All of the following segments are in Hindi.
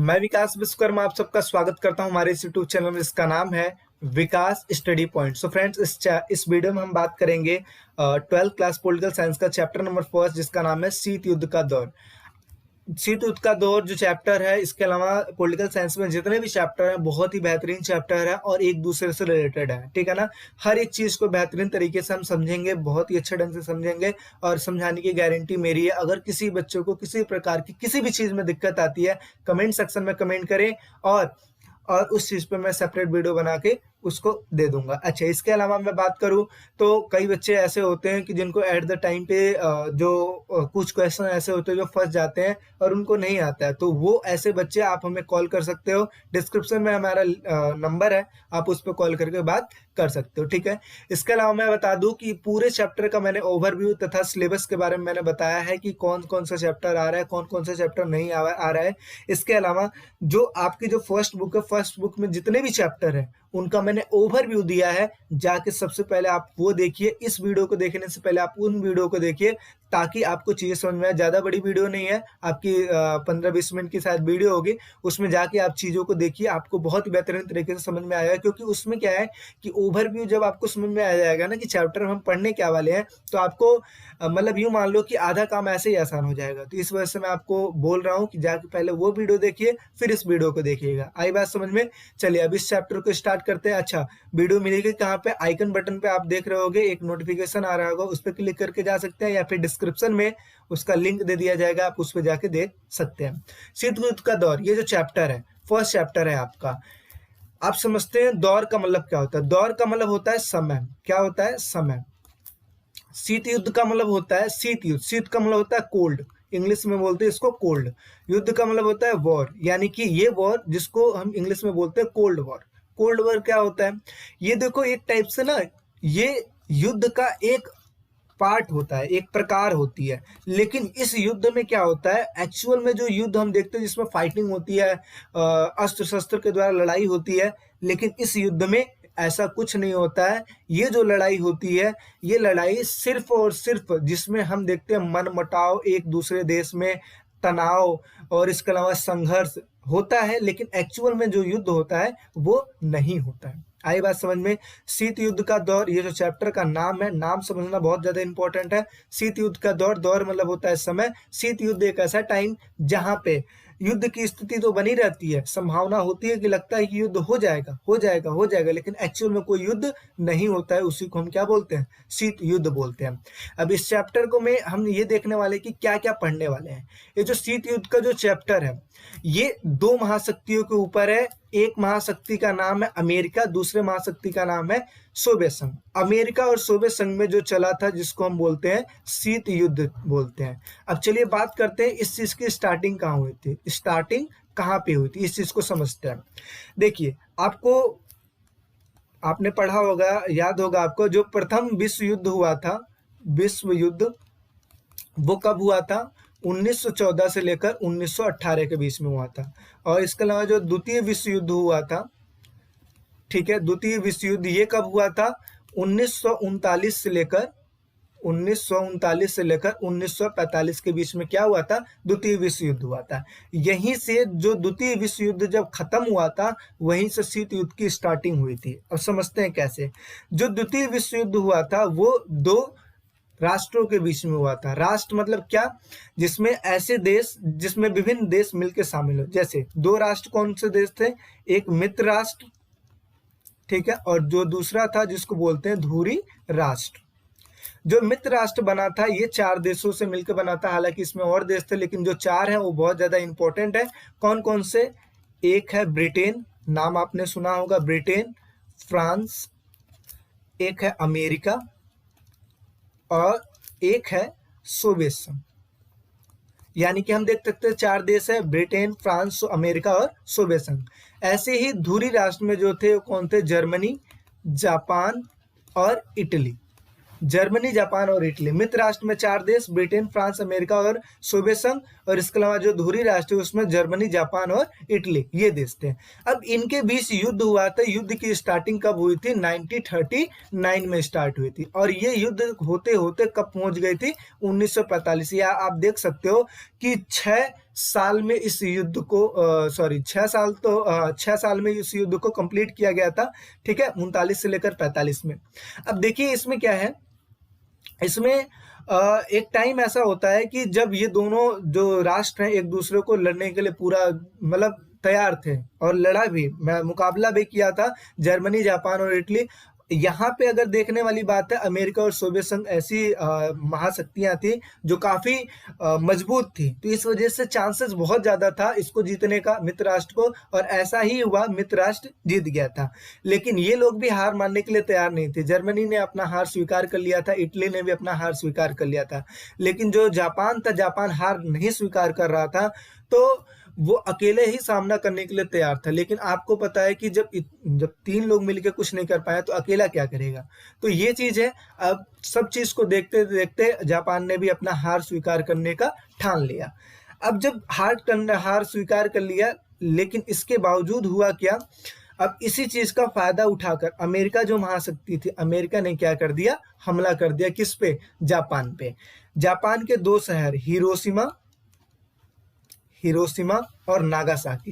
मैं विकास विश्वकर्मा आप सबका स्वागत करता हूं हमारे इस यूट्यूब चैनल में जिसका नाम है विकास स्टडी पॉइंट। सो फ्रेंड्स, इस वीडियो में हम बात करेंगे 12th क्लास पॉलिटिकल साइंस का चैप्टर नंबर 1 जिसका नाम है शीत युद्ध का दौर। शीत युद्ध का दौर जो चैप्टर है, इसके अलावा पॉलिटिकल साइंस में जितने भी चैप्टर हैं बहुत ही बेहतरीन चैप्टर है और एक दूसरे से रिलेटेड है, ठीक है ना। हर एक चीज को बेहतरीन तरीके से हम समझेंगे, बहुत ही अच्छे ढंग से समझेंगे और समझाने की गारंटी मेरी है। अगर किसी बच्चों को किसी प्रकार की किसी भी चीज में दिक्कत आती है, कमेंट सेक्शन में कमेंट करें और उस चीज पे मैं सेपरेट वीडियो बना के उसको दे दूंगा। अच्छा, इसके अलावा मैं बात करूं तो कई बच्चे ऐसे होते हैं कि जिनको एट द टाइम पे कुछ क्वेश्चन ऐसे होते हैं जो फंस जाते हैं और उनको नहीं आता है, तो वो ऐसे बच्चे आप हमें कॉल कर सकते हो। डिस्क्रिप्शन में हमारा नंबर है, आप उस पर कॉल करके बात कर सकते हो, ठीक है। इसके अलावा मैं बता दूं कि पूरे चैप्टर का मैंने ओवरव्यू तथा सिलेबस के बारे में मैंने बताया है कि कौन कौन सा चैप्टर आ रहा है, कौन कौन सा चैप्टर नहीं आ रहा है। इसके अलावा जो आपकी जो फर्स्ट बुक है, फर्स्ट बुक में जितने भी चैप्टर है उनका मैंने ओवरव्यू दिया है। जाके सबसे पहले आप वो देखिए, इस वीडियो को देखने से पहले आप उन वीडियो को देखिए ताकि आपको चीजें समझ में आए। ज्यादा बड़ी वीडियो नहीं है, आपकी 15-20 मिनट की शायद वीडियो होगी, उसमें जाके आप चीजों को देखिए, आपको बहुत ही बेहतरीन तरीके से समझ में आएगा। क्योंकि उसमें क्या है कि ओवरव्यू जब आपको समझ में आ जाएगा ना कि चैप्टर हम पढ़ने क्या वाले हैं, तो आपको मतलब यूं मान लो कि आधा काम ऐसे ही आसान हो जाएगा। तो इस वजह से मैं आपको बोल रहा हूँ कि जाके पहले वो वीडियो देखिए फिर इस वीडियो को देखिएगा। आई बात समझ में? चलिए अब इस चैप्टर को स्टार्ट करते हैं। अच्छा, वीडियो मिलेगी कहाँ पे? आइकन बटन पे आप देख रहे होगे, एक नोटिफिकेशन आ रहा होगा, उस पर क्लिक करके जा सकते हैं या फिर डिस्क्रिप्शन में उसका लिंक दे दिया जाएगा, आप उस पर जाके देख सकते हैं। शीत युद्ध का दौर, ये जो चैप्टर है, फर्स्ट चैप्टर है आपका। आप समझते हैं दौर का मतलब क्या होता है? दौर का मतलब होता है समय। क्या होता है? समय। शीत युद्ध का मतलब होता है शीत युद्ध। शीत का मतलब होता है कोल्ड, इंग्लिश में बोलते हैं इसको कोल्ड। युद्ध का मतलब होता है वॉर, यानी कि ये वॉर जिसको हम इंग्लिश में बोलते हैं कोल्ड वॉर। कोल्ड वॉर क्या होता है? ये देखो, एक टाइप से ना ये युद्ध का एक पार्ट होता है, एक प्रकार होती है। लेकिन इस युद्ध में क्या होता है, एक्चुअल में जो युद्ध हम देखते हैं जिसमें फाइटिंग होती है, अस्त्र शस्त्र के द्वारा लड़ाई होती है, लेकिन इस युद्ध में ऐसा कुछ नहीं होता है। ये जो लड़ाई होती है, ये लड़ाई सिर्फ और सिर्फ जिसमें हम देखते हैं मनमुटाव, एक दूसरे देश में तनाव और इसके अलावा संघर्ष होता है, लेकिन एक्चुअल में जो युद्ध होता है वो नहीं होता है। आई बात समझ में? शीत युद्ध का दौर, ये जो चैप्टर का नाम है, नाम समझना बहुत ज्यादा इंपॉर्टेंट है। शीत युद्ध का दौर, दौर मतलब होता है समय। शीत युद्ध एक ऐसा टाइम जहां पे युद्ध की स्थिति तो बनी रहती है, संभावना होती है कि लगता है कि युद्ध हो जाएगा हो जाएगा हो जाएगा, लेकिन एक्चुअल में कोई युद्ध नहीं होता है। उसी को हम क्या बोलते हैं? शीत युद्ध बोलते हैं। अब इस चैप्टर को में हम ये देखने वाले कि क्या क्या पढ़ने वाले हैं। ये जो शीत युद्ध का जो चैप्टर है, ये दो महाशक्तियों के ऊपर है। एक महाशक्ति का नाम है अमेरिका, दूसरे महाशक्ति का नाम है सोवियत संघ। अमेरिका और सोवियत संघ में जो चला था, जिसको हम बोलते हैं शीत युद्ध बोलते हैं। अब चलिए बात करते हैं इस चीज की स्टार्टिंग कहाँ हुई थी, स्टार्टिंग कहाँ पे हुई थी, इस चीज को समझते हैं। देखिए, आपने पढ़ा होगा, याद होगा आपको, जो प्रथम विश्व युद्ध हुआ था, विश्व युद्ध, वो कब हुआ था? 1914 से लेकर 1918 के बीच में हुआ था। और इसके अलावा जो द्वितीय विश्व युद्ध हुआ था, ठीक है, द्वितीय विश्व युद्ध ये कब हुआ था? 1939 से लेकर 1945 के बीच में क्या हुआ था? द्वितीय विश्व युद्ध हुआ था। यहीं से जो द्वितीय विश्व युद्ध जब खत्म हुआ था, वहीं से शीत युद्ध की स्टार्टिंग हुई थी। अब समझते हैं कैसे। जो द्वितीय विश्व युद्ध हुआ था वो दो राष्ट्रों के बीच में हुआ था। राष्ट्र मतलब क्या? जिसमें ऐसे देश, जिसमें विभिन्न देश मिलकर शामिल हो। जैसे दो राष्ट्र कौन से देश थे? एक मित्र राष्ट्र, ठीक है, और जो दूसरा था जिसको बोलते हैं धुरी राष्ट्र। जो मित्र राष्ट्र बना था, ये 4 देशों से मिलकर बना था। हालांकि इसमें और देश थे, लेकिन जो 4 हैं वो बहुत ज्यादा इंपॉर्टेंट है। कौन कौन से? एक है ब्रिटेन, नाम आपने सुना होगा, ब्रिटेन, फ्रांस, एक है अमेरिका और एक है सोवियत संघ। यानी कि हम देख सकते हैं 4 देश है, ब्रिटेन, फ्रांस, अमेरिका और सोवियत संघ। ऐसे ही धुरी राष्ट्र में जो थे वो कौन थे? जर्मनी, जापान और इटली। जर्मनी, जापान और इटली। मित्र राष्ट्र में 4 देश, ब्रिटेन, फ्रांस, अमेरिका और सोवियत संघ। और इसके अलावा जो धुरी राष्ट्र है उसमें जर्मनी, जापान और इटली, ये देश थे। अब इनके बीच युद्ध हुआ था। युद्ध की स्टार्टिंग कब हुई थी? 1939 में स्टार्ट हुई थी। और ये युद्ध होते होते कब पहुंच गई थी? 1945। या आप देख सकते हो कि 6 साल में इस युद्ध को 6 साल में इस युद्ध को कंप्लीट किया गया था, ठीक है, 39 से लेकर 45 में। अब देखिए इसमें क्या है, इसमें एक टाइम ऐसा होता है कि जब ये दोनों जो राष्ट्र हैं एक दूसरे को लड़ने के लिए पूरा मतलब तैयार थे और लड़ा भी, मैं मुकाबला भी किया था, जर्मनी, जापान और इटली। यहाँ पे अगर देखने वाली बात है, अमेरिका और सोवियत संघ ऐसी महाशक्तियां थी जो काफी मजबूत थी, तो इस वजह से चांसेस बहुत ज्यादा था इसको जीतने का, मित्र राष्ट्र को, और ऐसा ही हुआ, मित्र राष्ट्र जीत गया था। लेकिन ये लोग भी हार मानने के लिए तैयार नहीं थे। जर्मनी ने अपना हार स्वीकार कर लिया था, इटली ने भी अपना हार स्वीकार कर लिया था, लेकिन जो जापान था, जापान हार नहीं स्वीकार कर रहा था, तो वो अकेले ही सामना करने के लिए तैयार था। लेकिन आपको पता है कि जब 3 लोग मिलकर कुछ नहीं कर पाए तो अकेला क्या करेगा, तो ये चीज है। अब सब चीज को देखते देखते जापान ने भी अपना हार स्वीकार करने का ठान लिया। अब जब हार स्वीकार कर लिया, लेकिन इसके बावजूद हुआ क्या, अब इसी चीज का फायदा उठाकर अमेरिका जो महाशक्ति थी, अमेरिका ने क्या कर दिया, हमला कर दिया। किस पे, जापान पे। जापान के 2 शहर हिरोशिमा और नागासाकी,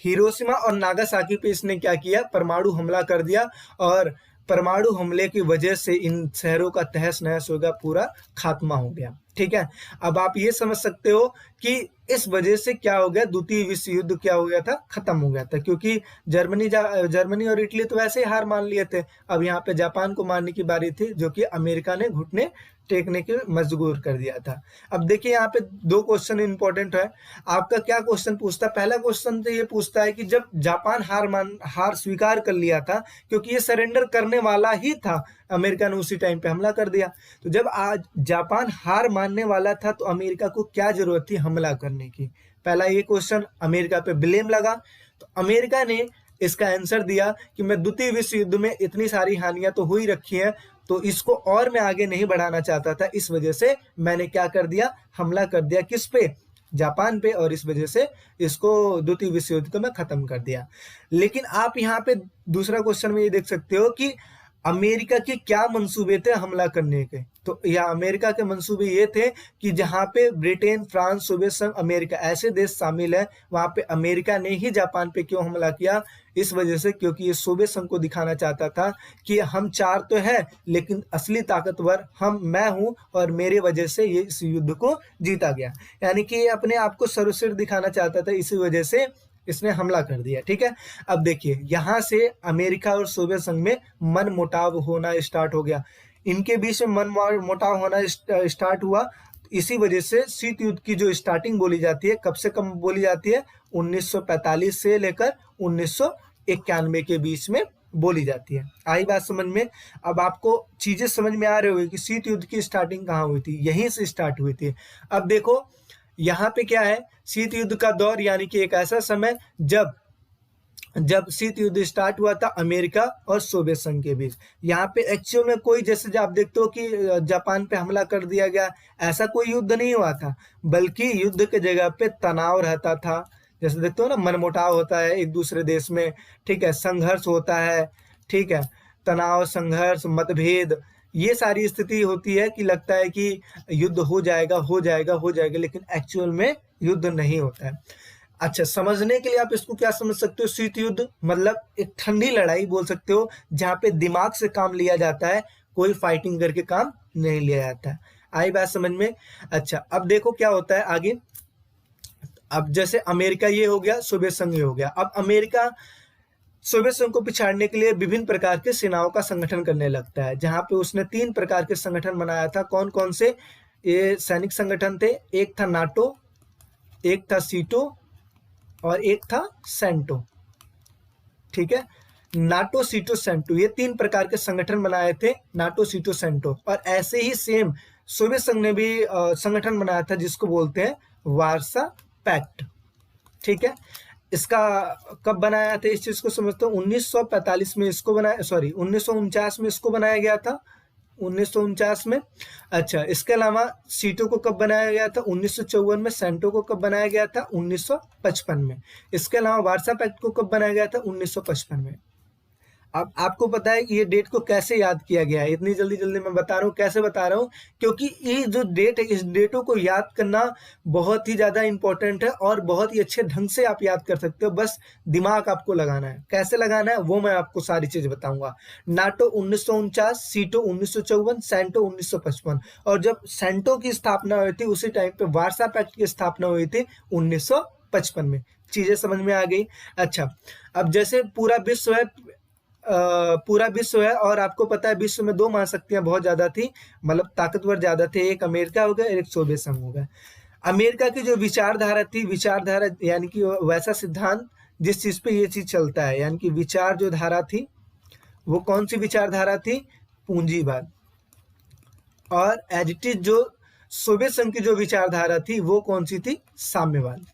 हिरोशिमा और नागासाकी पे इसने क्या किया, परमाणु हमला कर दिया, और परमाणु हमले की वजह से इन शहरों का तहस नहस हो गया, पूरा खात्मा हो गया, ठीक है। अब आप ये समझ सकते हो कि इस वजह से क्या हो गया, द्वितीय विश्व युद्ध क्या हो गया था, खत्म हो गया था, क्योंकि जर्मनी और इटली तो वैसे ही हार मान लिए थे। अब यहाँ पे जापान को मारने की बारी थी, जो कि अमेरिका ने घुटने टेकने के मजबूर कर दिया था। अब देखिए यहाँ पे 2 क्वेश्चन इंपॉर्टेंट है। आपका क्या क्वेश्चन पूछता है, पहला क्वेश्चन तो ये पूछता है कि जब जापान हार स्वीकार कर लिया था, क्योंकि ये सरेंडर करने वाला ही था, अमेरिका ने उसी टाइम पे हमला कर दिया। तो जब आज जापान हार मानने वाला था, तो अमेरिका को क्या जरूरत थी हमला करने की, पहला ये क्वेश्चन। अमेरिका पे ब्लेम लगा, तो अमेरिका ने इसका आंसर दिया कि मैं द्वितीय विश्व युद्ध में इतनी सारी हानियां तो हो ही रखी है, तो इसको और मैं आगे नहीं बढ़ाना चाहता था, इस वजह से मैंने क्या कर दिया, हमला कर दिया। किस पे, जापान पे, और इस वजह से इसको द्वितीय विश्व युद्ध को मैं खत्म कर दिया। लेकिन आप यहाँ पे दूसरा क्वेश्चन में ये देख सकते हो कि अमेरिका के क्या मंसूबे थे हमला करने के। तो या अमेरिका के मंसूबे ये थे कि जहां पे ब्रिटेन, फ्रांस, सोवियत संघ, अमेरिका ऐसे देश शामिल है, वहां पे अमेरिका ने ही जापान पे क्यों हमला किया, इस वजह से क्योंकि ये सोवियत संघ को दिखाना चाहता था कि हम 4 तो है, लेकिन असली ताकतवर मैं हूं, और मेरे वजह से ये इस युद्ध को जीता गया। यानी कि ये अपने आप को सर्वश्रेष्ठ दिखाना चाहता था, इसी वजह से इसने हमला कर दिया, ठीक है। अब देखिए यहां से अमेरिका और सोवियत संघ में मन मुटाव होना स्टार्ट हो गया, इनके बीच में मन मुटाव होना स्टार्ट हुआ। इसी वजह से शीत युद्ध की जो स्टार्टिंग बोली जाती है, कब से कब बोली जाती है, 1945 से लेकर 1991 के बीच में बोली जाती है। आई बात समझ में। अब आपको चीजें समझ में आ रही होगी कि शीत युद्ध की स्टार्टिंग कहाँ हुई थी, यहीं से स्टार्ट हुई थी। अब देखो यहाँ पे क्या है, शीत युद्ध का दौर, यानी कि एक ऐसा समय जब शीत युद्ध स्टार्ट हुआ था अमेरिका और सोवियत संघ के बीच। यहाँ पे एक्चुअल में कोई, जैसे आप देखते हो कि जापान पे हमला कर दिया गया, ऐसा कोई युद्ध नहीं हुआ था, बल्कि युद्ध के जगह पे तनाव रहता था। जैसे देखते हो ना, मनमुटाव होता है एक दूसरे देश में, ठीक है, संघर्ष होता है, ठीक है, तनाव, संघर्ष, मतभेद, ये सारी स्थिति होती है कि लगता है कि युद्ध हो जाएगा, लेकिन एक्चुअल में युद्ध नहीं होता है। अच्छा, समझने के लिए आप इसको क्या समझ सकते हो, शीत युद्ध मतलब एक ठंडी लड़ाई बोल सकते हो, जहां पे दिमाग से काम लिया जाता है, कोई फाइटिंग करके काम नहीं लिया जाता है। आई बात समझ में। अच्छा, अब देखो क्या होता है आगे। अब जैसे अमेरिका ये हो गया, सोवियत संघ ये हो गया। अब अमेरिका सोवियत संघ को पिछाड़ने के लिए विभिन्न प्रकार के सेनाओं का संगठन करने लगता है, जहां पे उसने 3 प्रकार के संगठन बनाया था। कौन कौन से ये सैनिक संगठन थे, एक था नाटो, एक था सीटो, और एक था सेंटो, ठीक है। नाटो, सीटो, सेंटो, ये 3 प्रकार के संगठन बनाए थे, नाटो, सीटो, सेंटो। और ऐसे ही सेम सोवियत संघ ने भी संगठन बनाया था, जिसको बोलते हैं वार्सा पैक्ट, ठीक है। इसका कब बनाया था, इस चीज को समझते हो, 1945 में इसको बनाया, 1949 में इसको बनाया गया था, 1949 में। अच्छा, इसके अलावा सीटो को कब बनाया गया था, 1954 में। सेंटो को कब बनाया गया था, 1955 में। इसके अलावा वार्सा पैक्ट को कब बनाया गया था, 1955 में। अब आपको पता है कि ये डेट को कैसे याद किया गया है, इतनी जल्दी जल्दी मैं बता रहा हूँ, कैसे बता रहा हूँ, क्योंकि ये जो डेट है, इस डेटों को याद करना बहुत ही ज़्यादा इंपॉर्टेंट है और बहुत ही अच्छे ढंग से आप याद कर सकते हो। बस दिमाग आपको लगाना है, कैसे लगाना है वो मैं आपको सारी चीज़ बताऊंगा। नाटो 1949, सीटो 1954, सैंटो 1955। और जब सैंटो की स्थापना हुई थी उसी टाइम पे वार्सा पैक्ट की स्थापना हुई थी 1955 में। चीजें समझ में आ गई। अच्छा, अब जैसे पूरा विश्व है, पूरा विश्व है और आपको पता है विश्व में दो महाशक्तियां बहुत ज्यादा थी, मतलब ताकतवर ज्यादा थे, एक अमेरिका हो गया, एक सोवियत संघ हो गया। अमेरिका की जो विचारधारा थी, विचारधारा यानी कि वैसा सिद्धांत जिस चीज पे ये चीज चलता है, यानी कि विचार जो धारा थी वो कौन सी विचारधारा थी, पूंजीवाद। और एज इट इज जो सोवियत संघ की जो विचारधारा थी वो कौन सी थी, साम्यवाद।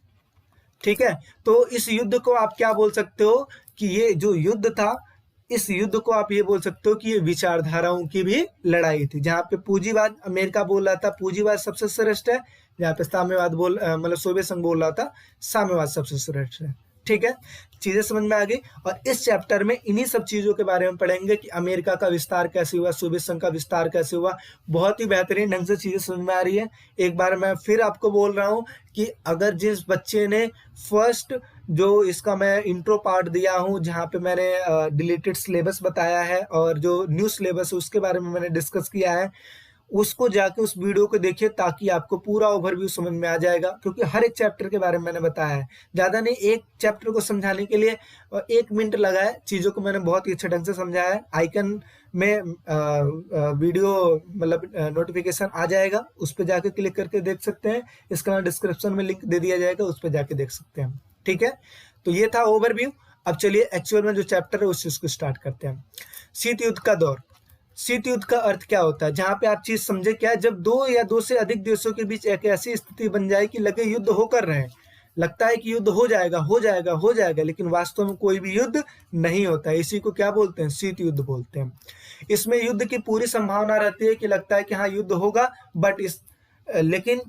ठीक है, तो इस युद्ध को आप क्या बोल सकते हो कि ये जो युद्ध था, इस युद्ध को आप ये बोल सकते हो कि ये विचारधाराओं की भी लड़ाई थी, जहां पे पूंजीवाद अमेरिका बोल रहा था पूंजीवाद सबसे श्रेष्ठ है, जहां पे साम्यवाद मतलब सोवियत संघ बोल रहा था साम्यवाद सबसे श्रेष्ठ है। ठीक है, चीजें समझ में आ गई। और इस चैप्टर में इन्हीं सब चीजों के बारे में पढ़ेंगे कि अमेरिका का विस्तार कैसे हुआ, सोवियत संघ का विस्तार कैसे हुआ। बहुत ही बेहतरीन ढंग से चीजें समझ में आ रही है। एक बार मैं फिर आपको बोल रहा हूं कि अगर जिस बच्चे ने फर्स्ट जो इसका मैं इंट्रो पार्ट दिया हूं, जहां पे मैंने डिलीटेड सिलेबस बताया है और जो न्यू सिलेबस है उसके बारे में मैंने डिस्कस किया है, उसको जाके उस वीडियो को देखिए ताकि आपको पूरा ओवरव्यू समझ में आ जाएगा, क्योंकि हर एक चैप्टर के बारे में मैंने बताया है। ज़्यादा नहीं, एक चैप्टर को समझाने के लिए 1 मिनट लगा है, चीज़ों को मैंने बहुत ही अच्छे ढंग से समझाया है। आइकन में वीडियो मतलब नोटिफिकेशन आ जाएगा, उस पर जाके क्लिक करके देख सकते हैं। इसका डिस्क्रिप्शन में लिंक दे दिया जाएगा, उस पर जाके देख सकते हैं। ठीक है, तो ये था ओवरव्यू। अब चलिए एक्चुअल में जो चैप्टर है उस चीज को स्टार्ट करते हैं। शीत युद्ध का दौर। शीत युद्ध का अर्थ क्या होता है, जहां पे आप चीज समझे क्या है, जब दो या दो से अधिक देशों के बीच एक ऐसी स्थिति बन जाए कि लगे युद्ध होकर रहे, लगता है कि युद्ध हो जाएगा हो जाएगा हो जाएगा, लेकिन वास्तव में कोई भी युद्ध नहीं होता है। इसी को क्या बोलते हैं, शीत युद्ध बोलते हैं। इसमें युद्ध की पूरी संभावना रहती है कि लगता है कि हाँ युद्ध होगा, बट लेकिन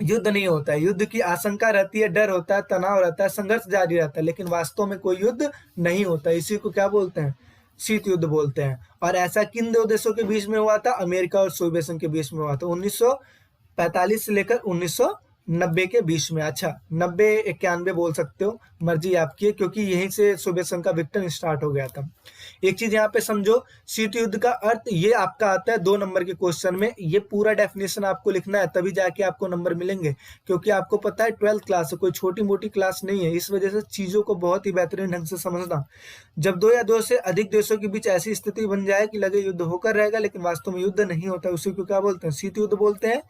युद्ध नहीं होता है। युद्ध की आशंका रहती है, डर होता है, तनाव रहता है, संघर्ष जारी रहता है, लेकिन वास्तव में कोई युद्ध नहीं होता। इसी को क्या बोलते हैं, शीत युद्ध बोलते हैं। और ऐसा किन दो देशों के बीच में हुआ था, अमेरिका और सोवियत संघ के बीच में हुआ था 1945 से लेकर 1990 के बीच में। अच्छा, 90-91 बोल सकते हो, मर्जी आपकी है, क्योंकि यहीं से सोवियत संघ का विघटन स्टार्ट हो गया था। एक चीज यहाँ पे समझो, शीत युद्ध का अर्थ ये आपका आता है 2 नंबर के क्वेश्चन में। ये पूरा डेफिनेशन आपको लिखना है, तभी जाके आपको नंबर मिलेंगे, क्योंकि आपको पता है 12th क्लास है, कोई छोटी मोटी क्लास नहीं है। इस वजह से चीजों को बहुत ही बेहतरीन ढंग से समझना। जब दो या दो से अधिक देशों के बीच ऐसी स्थिति बन जाए कि लगे युद्ध होकर रहेगा, लेकिन वास्तव में युद्ध नहीं होता, उसी को क्या बोलते हैं, शीत युद्ध बोलते हैं।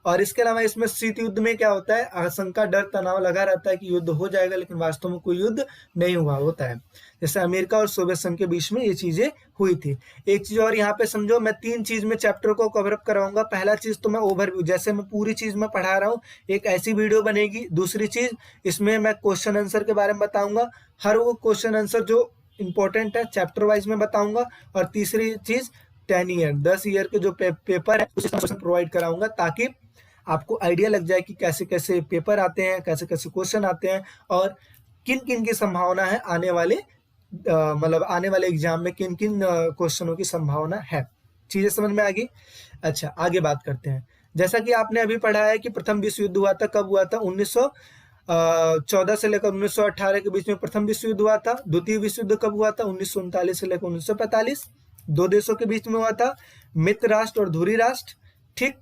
और इसके अलावा इसमें शीत युद्ध में क्या होता है, आशंका, डर, तनाव लगा रहता है कि युद्ध हो जाएगा, लेकिन वास्तव में कोई युद्ध नहीं हुआ होता है। जैसे अमेरिका और सोवियत संघ के बीच में ये चीजें हुई थी। एक चीज और यहाँ पे समझो, मैं 3 चीज में चैप्टर को कवर अप कराऊंगा। पहला चीज तो मैं ओवरव्यू, जैसे मैं पूरी चीज में पढ़ा रहा हूँ, एक ऐसी वीडियो बनेगी। दूसरी चीज, इसमें मैं क्वेश्चन आंसर के बारे में बताऊंगा, हर वो क्वेश्चन आंसर जो इंपॉर्टेंट है चैप्टर वाइज में बताऊंगा। और तीसरी चीज 10 ईयर के जो पेपर है उसका क्वेश्चन प्रोवाइड कराऊंगा, ताकि आपको आइडिया लग जाए कि कैसे कैसे पेपर आते हैं, कैसे कैसे क्वेश्चन आते हैं, और किन किन की संभावना है आने वाले मतलब आने वाले एग्जाम में किन किन क्वेश्चनों की संभावना है। चीजें समझ में आ गई। अच्छा, आगे बात करते हैं। जैसा कि आपने अभी पढ़ा है कि प्रथम विश्व युद्ध हुआ था, कब हुआ था, 1914 से लेकर 1918 के बीच में प्रथम विश्व युद्ध हुआ था। द्वितीय विश्व युद्ध कब हुआ था, 1939 से लेकर 1945, 2 देशों के बीच में हुआ था, मित्र राष्ट्र और धुरी राष्ट्र। ठीक,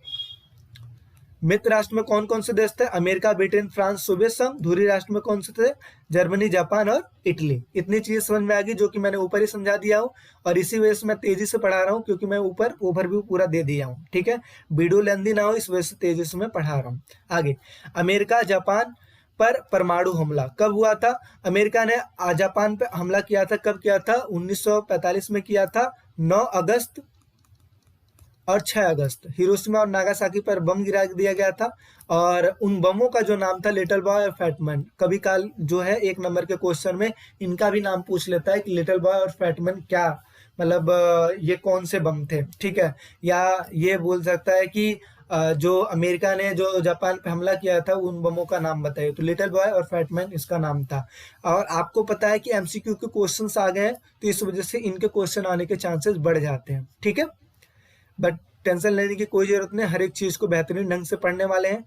मित्र राष्ट्र में कौन कौन से देश थे, अमेरिका, ब्रिटेन, फ्रांस, सोवियत संघ। धुरी राष्ट्र में कौन से थे, जर्मनी, जापान और इटली। इतनी चीजें समझ में आ गई, जो कि मैंने ऊपर ही समझा दिया हूँ, और इसी वजह से मैं तेजी से पढ़ा रहा हूँ, क्योंकि मैं ऊपर ओवरव्यू पूरा दे दिया हूँ। ठीक है, वीडियो लेंदी ना हो, इस वजह से तेजी से मैं पढ़ा रहा हूँ। आगे, अमेरिका जापान पर परमाणु हमला कब हुआ था, अमेरिका ने जापान पर हमला किया था, कब किया था, 1945 में किया था, 9 अगस्त और 6 अगस्त। हिरोशिमा और नागासाकी पर बम गिरा दिया गया था, और उन बमों का जो नाम था लिटिल बॉय और फैटमैन। कभी काल जो है 1 नंबर के क्वेश्चन में इनका भी नाम पूछ लेता है कि लिटिल बॉय और फैटमैन क्या, मतलब ये कौन से बम थे। ठीक है, या ये बोल सकता है कि जो अमेरिका ने जो जापान पे हमला किया था उन बमों का नाम बताइए। तो लिटिल बॉय और फैट मैन इसका नाम था। और आपको पता है कि एमसीक्यू के क्वेश्चंस आ गए हैं, तो इस वजह से इनके क्वेश्चन आने के चांसेस बढ़ जाते हैं, ठीक है। बट टेंशन लेने की कोई जरूरत नहीं, हर एक चीज को बेहतरीन ढंग से पढ़ने वाले हैं।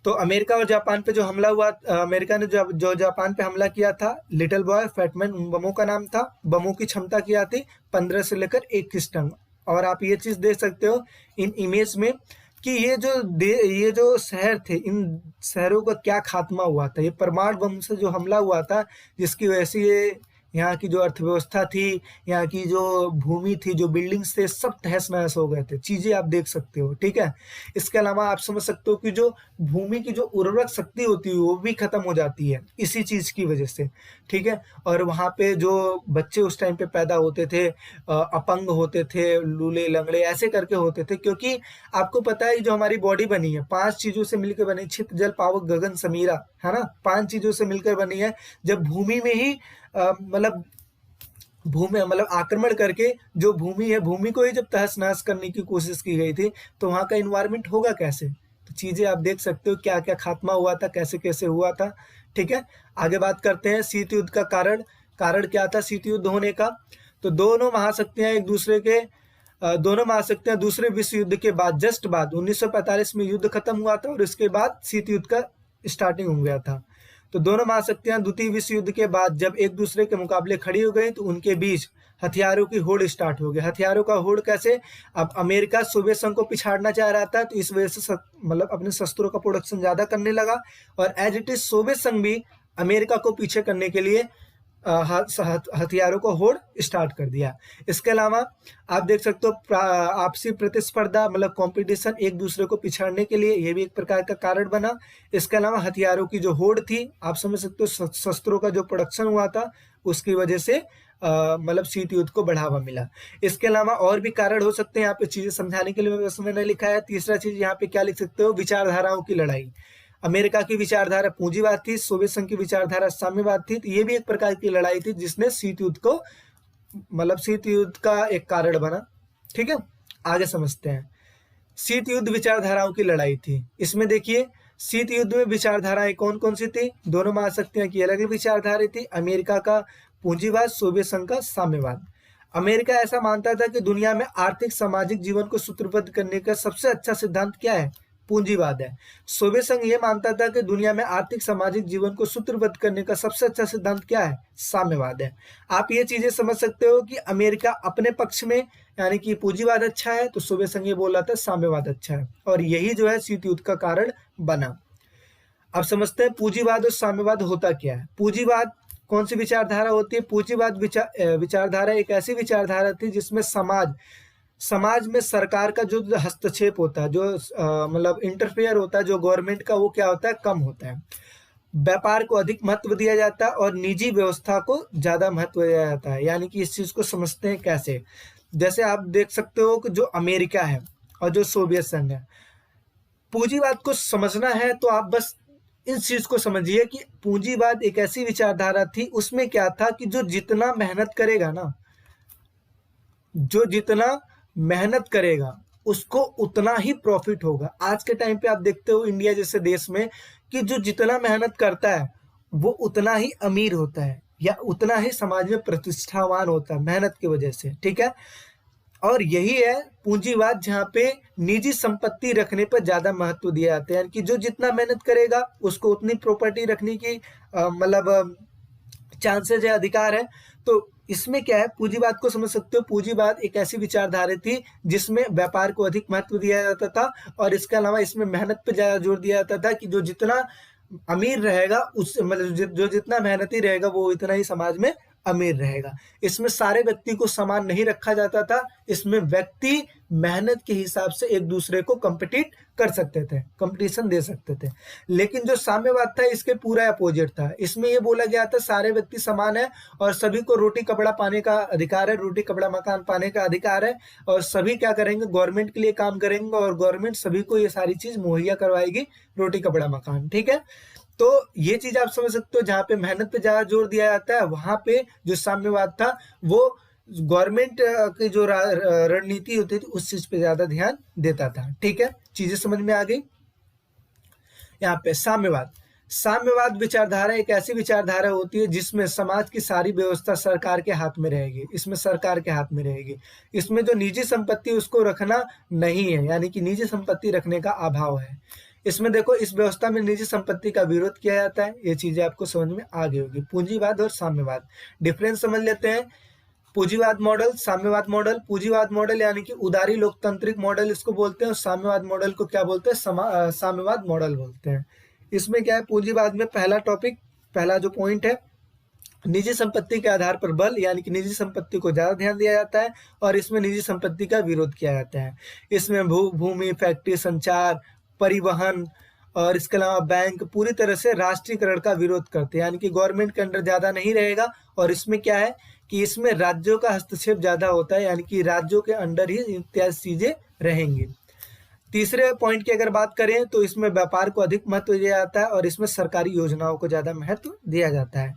तो अमेरिका और जापान पे जो हमला हुआ, अमेरिका ने जो जापान पे हमला किया था, लिटिल बॉय फैटमैन उन बमों का नाम था। बमों की क्षमता क्या थी? 15 से लेकर 21 टन। और आप ये चीज देख सकते हो इन इमेज में कि ये जो शहर थे, इन शहरों का क्या खात्मा हुआ था। ये परमाणु बम से जो हमला हुआ था, जिसकी वजह से ये यहाँ की जो अर्थव्यवस्था थी, यहाँ की जो भूमि थी, जो बिल्डिंग्स थे, सब तहस नहस हो गए थे। चीजें आप देख सकते हो, ठीक है। इसके अलावा आप समझ सकते हो कि जो भूमि की जो उर्वरक शक्ति होती है वो भी खत्म हो जाती है इसी चीज की वजह से, ठीक है। और वहां पे जो बच्चे उस टाइम पे पैदा होते थे, अपंग होते थे, लूले लंगड़े ऐसे करके होते थे, क्योंकि आपको पता है जो हमारी बॉडी बनी है 5 चीजों से मिलकर बनी, छित जल पावक गगन समीरा, है ना। 5 चीजों से मिलकर बनी है। जब भूमि में ही मतलब आक्रमण करके जो भूमि है, भूमि को ही जब तहस नहस करने की कोशिश की गई थी, तो वहां का इन्वायरमेंट होगा कैसे। तो चीजें आप देख सकते हो क्या क्या खात्मा हुआ था, कैसे कैसे हुआ था, ठीक है। आगे बात करते हैं शीत युद्ध का कारण। कारण क्या था शीत युद्ध होने का? तो दोनों महाशक्तियां दूसरे विश्व युद्ध के बाद, जस्ट बाद 1945 में युद्ध खत्म हुआ था और इसके बाद शीत युद्ध का स्टार्टिंग हो गया था। तो दोनों महाशक्तियां द्वितीय विश्व युद्ध के बाद जब एक दूसरे के मुकाबले खड़ी हो गई, तो उनके बीच हथियारों की होड़ स्टार्ट हो गई। हथियारों का होड़ कैसे? अब अमेरिका सोवियत संघ को पिछाड़ना चाह रहा था, तो इस वजह से मतलब अपने शस्त्रों का प्रोडक्शन ज्यादा करने लगा, और एज इट इज सोवियत संघ भी अमेरिका को पीछे करने के लिए हथियारों को होड़ स्टार्ट कर दिया। इसके अलावा आप देख सकते हो आपसी प्रतिस्पर्धा, मतलब कंपटीशन, एक दूसरे को पिछाड़ने के लिए, यह भी एक प्रकार का कारण बना। इसके अलावा हथियारों की जो होड़ थी, आप समझ सकते हो शस्त्रों का जो प्रोडक्शन हुआ था, उसकी वजह से मतलब शीत युद्ध को बढ़ावा मिला। इसके अलावा और भी कारण हो सकते हैं, यहाँ पे चीजें समझाने के लिए मैंने लिखा है। तीसरा चीज यहाँ पे क्या लिख सकते हो? विचारधाराओं की लड़ाई। अमेरिका की विचारधारा पूंजीवाद थी, सोवियत संघ की विचारधारा साम्यवाद थी। तो ये भी एक प्रकार की लड़ाई थी जिसने शीत युद्ध को, मतलब शीत युद्ध का एक कारण बना, ठीक है। आगे समझते हैं। शीत युद्ध विचारधाराओं की लड़ाई थी। इसमें देखिए शीत युद्ध में विचारधाराएं कौन कौन सी थी? दोनों महाशक्तियां की अलग अलग विचारधारा थी। अमेरिका का पूंजीवाद, सोवियत संघ का साम्यवाद। अमेरिका ऐसा मानता था कि दुनिया में आर्थिक सामाजिक जीवन को सूत्रबद्ध करने का सबसे अच्छा सिद्धांत क्या है? पूंजीवाद है। सोवियत संघ ये मानता था कि दुनिया में आर्थिक सामाजिक जीवन को सूत्रबद्ध करने का सबसे अच्छा सिद्धांत क्या है? साम्यवाद है। आप ये चीजें समझ सकते हो कि अमेरिका अपने पक्ष में, यानी कि पूंजीवाद अच्छा है, तो सोवियत संघ ये बोल रहा था साम्यवाद अच्छा है, और यही जो है शीत युद्ध का कारण बना। अब समझते हैं पूंजीवाद और साम्यवाद होता क्या है। पूंजीवाद कौन सी विचारधारा होती है? पूंजीवाद विचारधारा एक ऐसी विचारधारा थी जिसमें समाज में सरकार का जो हस्तक्षेप होता है, जो मतलब इंटरफेयर होता है जो गवर्नमेंट का, वो क्या होता है? कम होता है। व्यापार को अधिक महत्व दिया जाता है और निजी व्यवस्था को ज्यादा महत्व दिया जाता है। यानी कि इस चीज को समझते हैं कैसे? जैसे आप देख सकते हो कि जो अमेरिका है और जो सोवियत संघ है, पूंजीवाद को समझना है तो आप बस इस चीज को समझिए कि पूंजीवाद एक ऐसी विचारधारा थी, उसमें क्या था कि जो जितना मेहनत करेगा उसको उतना ही प्रॉफिट होगा। आज के टाइम पे आप देखते हो इंडिया जैसे देश में कि जो जितना मेहनत करता है वो उतना ही अमीर होता है, या उतना ही समाज में प्रतिष्ठावान होता है मेहनत की वजह से, ठीक है। और यही है पूंजीवाद, जहाँ पे निजी संपत्ति रखने पर ज्यादा महत्व दिया जाता है, यानी कि जो जितना मेहनत करेगा उसको उतनी प्रॉपर्टी रखने की मतलब चांसेज है, अधिकार है। तो इसमें क्या है, पूंजीवाद को समझ सकते हो। पूंजीवाद एक ऐसी विचारधारा थी जिसमें व्यापार को अधिक महत्व दिया जाता था, और इसके अलावा इसमें मेहनत पे ज्यादा जोर दिया जाता था कि जो जितना अमीर रहेगा, उस मतलब जो जितना मेहनती रहेगा वो इतना ही समाज में अमीर रहेगा। इसमें सारे व्यक्ति को समान नहीं रखा जाता था, इसमें व्यक्ति मेहनत के हिसाब से एक दूसरे को कंपीट कर सकते थे, कंपटीशन दे सकते थे। लेकिन जो साम्यवाद था इसके पूरा अपोजिट था। इसमें यह बोला गया था सारे व्यक्ति समान है और सभी को रोटी कपड़ा पाने का अधिकार है, रोटी कपड़ा मकान पाने का अधिकार है, और सभी क्या करेंगे, गवर्नमेंट के लिए काम करेंगे और गवर्नमेंट सभी को ये सारी चीज मुहैया करवाएगी, रोटी कपड़ा मकान, ठीक है। तो ये चीज आप समझ सकते हो, जहां पे मेहनत पे ज्यादा जोर दिया जाता है वहां पे जो साम्यवाद था वो गवर्नमेंट की जो रणनीति होती थी उस चीज पे ज्यादा ध्यान देता था। ठीक है, चीजें समझ में आ गई। यहाँ पे साम्यवाद। साम्यवाद विचारधारा एक ऐसी विचारधारा होती है जिसमें समाज की सारी व्यवस्था सरकार के हाथ में रहेगी। इसमें सरकार के हाथ में रहेगी। इसमें जो निजी संपत्ति उसको रखना नहीं है, यानी कि निजी संपत्ति रखने का अभाव है। इसमें देखो, इस व्यवस्था में निजी संपत्ति का विरोध किया जाता है। ये चीजें आपको समझ में आ गई होगी। पूंजीवाद और साम्यवाद, डिफरेंस समझ लेते हैं। पूंजीवाद मॉडल, साम्यवाद मॉडल। पूंजीवाद मॉडल यानी कि उदारी लोकतांत्रिक मॉडल इसको बोलते हैं, और साम्यवाद मॉडल को क्या बोलते हैं? साम्यवाद मॉडल बोलते हैं। इसमें क्या है, पूंजीवाद में पहला टॉपिक, पहला जो पॉइंट है, निजी संपत्ति के आधार पर बल, यानी कि निजी संपत्ति को ज्यादा ध्यान दिया जाता है, और इसमें निजी संपत्ति का विरोध किया जाता है। इसमें भूमि, फैक्ट्री, संचार, परिवहन और इसके अलावा बैंक पूरी तरह से राष्ट्रीयकरण का विरोध करते हैं, यानी कि गवर्नमेंट के अंडर ज्यादा नहीं रहेगा। और इसमें क्या है कि इसमें राज्यों का हस्तक्षेप ज्यादा होता है, यानी कि राज्यों के अंडर ही इत्यादि चीजें रहेंगी। तीसरे पॉइंट की अगर बात करें तो इसमें व्यापार को अधिक महत्व दिया जाता है, और इसमें सरकारी योजनाओं को ज्यादा महत्व दिया जाता है।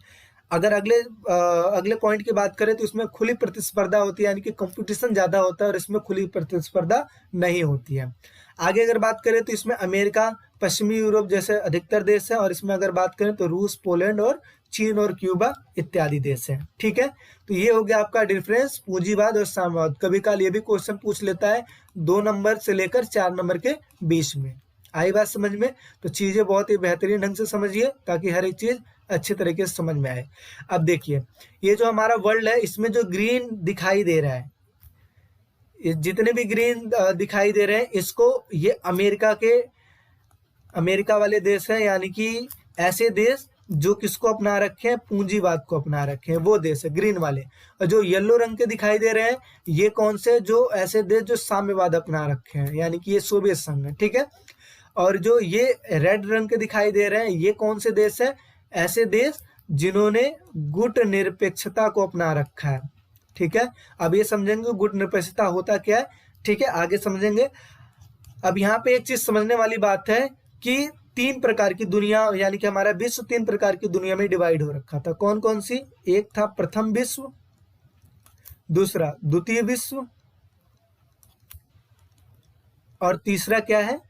अगर अगले पॉइंट की बात करें तो इसमें खुली प्रतिस्पर्धा होती है, यानी कि कंपटीशन ज्यादा होता है, और इसमें खुली प्रतिस्पर्धा नहीं होती है। आगे अगर बात करें तो इसमें अमेरिका, पश्चिमी यूरोप जैसे अधिकतर देश है, और इसमें अगर बात करें तो रूस, पोलैंड और चीन और क्यूबा इत्यादि देश हैं। ठीक है, तो ये हो गया आपका डिफरेंस पूंजीवाद और साम्यवाद। कभी काल ये भी क्वेश्चन पूछ लेता है 2 नंबर से लेकर 4 नंबर के बीच में। आई बात समझ में? तो चीजें बहुत ही बेहतरीन ढंग से समझिए ताकि हर एक चीज अच्छे तरीके से समझ में आए। अब देखिए, ये जो हमारा वर्ल्ड है, इसमें जो ग्रीन दिखाई दे रहा है, जितने भी ग्रीन दिखाई दे रहे हैं, इसको ये अमेरिका वाले देश हैं, यानी कि ऐसे देश जो किसको अपना रखे हैं? पूंजीवाद को अपना रखे हैं, वो देश है ग्रीन वाले। और जो येलो रंग के दिखाई दे रहे हैं, ये कौन से? जो ऐसे देश जो साम्यवाद अपना रखे हैं, यानी कि ये सोवियत संघ है। ठीक है, और जो ये रेड रंग के दिखाई दे रहे हैं, ये कौन से देश है? ऐसे देश जिन्होंने गुट निरपेक्षता को अपना रखा है। ठीक है, अब ये समझेंगे गुट निरपेक्षता होता क्या है। ठीक है, आगे समझेंगे। अब यहाँ पे एक चीज समझने वाली बात है कि 3 प्रकार की दुनिया, यानी कि हमारा विश्व 3 प्रकार की दुनिया में डिवाइड हो रखा था। कौन कौन सी? एक था प्रथम विश्व, दूसरा द्वितीय विश्व, और तीसरा क्या है?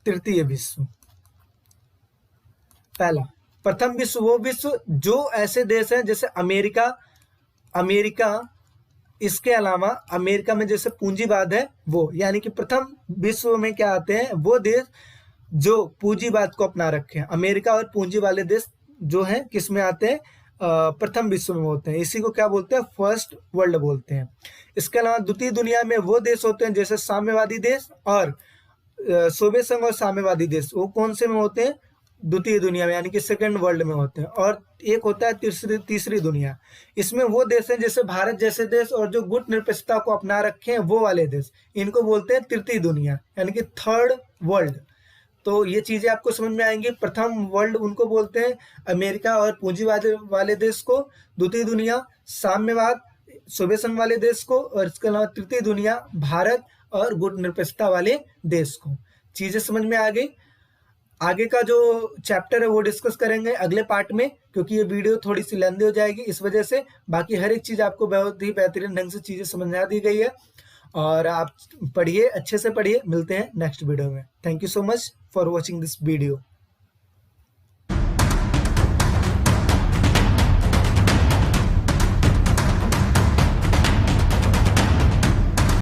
तृतीय विश्व। पहला प्रथम विश्व, वो विश्व जो ऐसे देश हैं जैसे अमेरिका, इसके अलावा अमेरिका में जैसे पूंजीवाद है वो, यानी कि प्रथम विश्व में क्या आते हैं? वो देश जो पूंजीवाद को अपना रखे हैं। अमेरिका और पूंजी वाले देश जो हैं किस में आते हैं? प्रथम विश्व में होते हैं। इसी को क्या बोलते हैं? फर्स्ट वर्ल्ड बोलते हैं। इसके अलावा द्वितीय दुनिया में वो देश होते हैं जैसे साम्यवादी देश और सोवियत संघ और साम्यवादी देश, वो कौन से में होते हैं? द्वितीय दुनिया में, यानी कि सेकंड वर्ल्ड में होते हैं। और एक होता है तीसरी दुनिया, इसमें वो देश हैं जैसे भारत जैसे देश और जो गुट निरपेक्षता को अपना रखे हैं वो वाले देश, इनको बोलते हैं तृतीय दुनिया, यानी कि थर्ड वर्ल्ड। तो ये चीजें आपको समझ में आएंगी। प्रथम वर्ल्ड उनको बोलते हैं अमेरिका और पूंजीवाद वाले देश को, द्वितीय दुनिया साम्यवाद सोवियत संघ वाले देश को, और इसके अलावा तृतीय दुनिया भारत और गुट निरपेक्षता वाले देश को। चीजें समझ में आ गई। आगे का जो चैप्टर है वो डिस्कस करेंगे अगले पार्ट में, क्योंकि ये वीडियो थोड़ी सी लेंदी हो जाएगी इस वजह से। बाकी हर एक चीज आपको बहुत ही बेहतरीन ढंग से चीजें समझा दी गई है, और आप पढ़िए, अच्छे से पढ़िए। मिलते हैं नेक्स्ट वीडियो में। Thank you so much for watching this video.